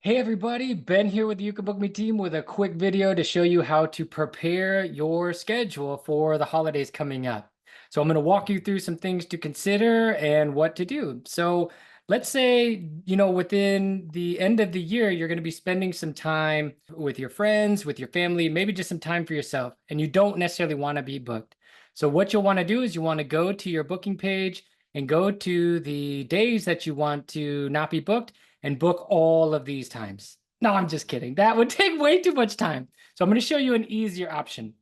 Hey everybody, Ben here with the YouCanBookMe team with a quick video to show you how to prepare your schedule for the holidays coming up. So I'm going to walk you through some things to consider and what to do. So let's say, within the end of the year, you're going to be spending some time with your friends, with your family, maybe just some time for yourself, and you don't necessarily want to be booked. So what you'll want to do is you want to go to your booking page and go to the days that you want to not be booked and book all of these times. No, I'm just kidding. That would take way too much time. So I'm going to show you an easier option.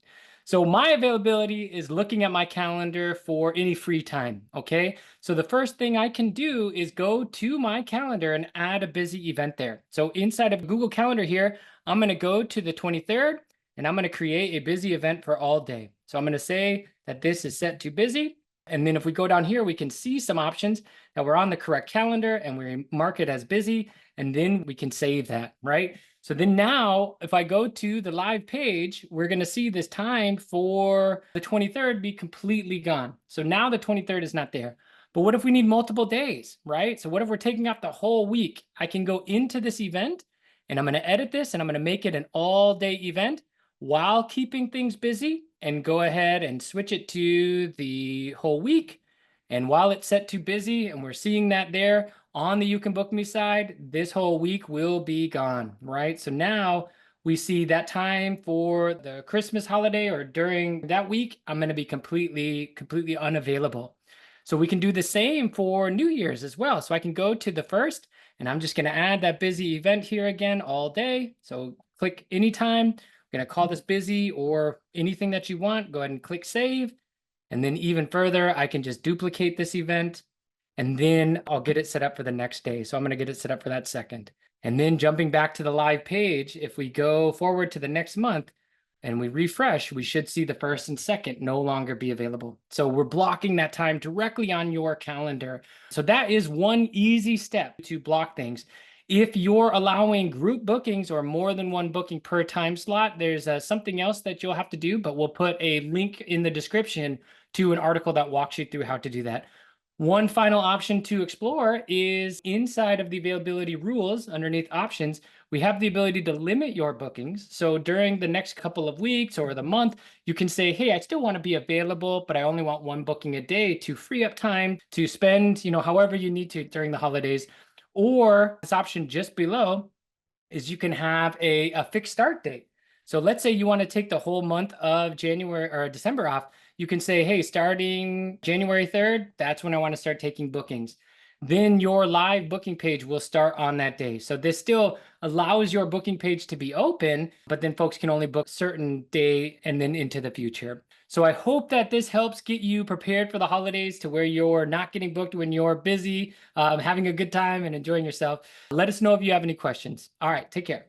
So my availability is looking at my calendar for any free time, okay? So the first thing I can do is go to my calendar and add a busy event there. So inside of Google Calendar here, I'm going to go to the 23rd and I'm going to create a busy event for all day. So I'm going to say that this is set to busy. And then if we go down here, we can see some options that we're on the correct calendar and we mark it as busy, and then we can save that, right? So then now, if I go to the live page, we're going to see this time for the 23rd be completely gone. So now the 23rd is not there. But what if we need multiple days, right? So what if we're taking off the whole week? I can go into this event and I'm going to edit this and I'm going to make it an all-day event while keeping things busy and go ahead and switch it to the whole week. And while it's set to busy and we're seeing that there on the YouCanBookMe side, this whole week will be gone, right? So now we see that time for the Christmas holiday or during that week, I'm going to be completely unavailable. So we can do the same for New Year's as well. So I can go to the first and I'm just going to add that busy event here again all day. So click anytime. I'm going to call this busy or anything that you want. Go ahead and click save. And then even further, I can just duplicate this event and then I'll get it set up for the next day. So I'm going to get it set up for that second. And then jumping back to the live page, if we go forward to the next month and we refresh, we should see the first and second no longer be available. So we're blocking that time directly on your calendar. So that is one easy step to block things. If you're allowing group bookings or more than one booking per time slot, there's something else that you'll have to do, but we'll put a link in the description to an article that walks you through how to do that. One final option to explore is inside of the availability rules underneath options, we have the ability to limit your bookings. So during the next couple of weeks or the month, you can say, hey, I still want to be available, but I only want one booking a day to free up time to spend, however you need to during the holidays. Or this option just below is you can have a fixed start date. So let's say you want to take the whole month of January or December off. You can say, hey, starting January 3rd, that's when I want to start taking bookings. Then your live booking page will start on that day. So this still allows your booking page to be open, but then folks can only book certain day and then into the future. So I hope that this helps get you prepared for the holidays to where you're not getting booked when you're busy, having a good time and enjoying yourself. Let us know if you have any questions. All right, take care.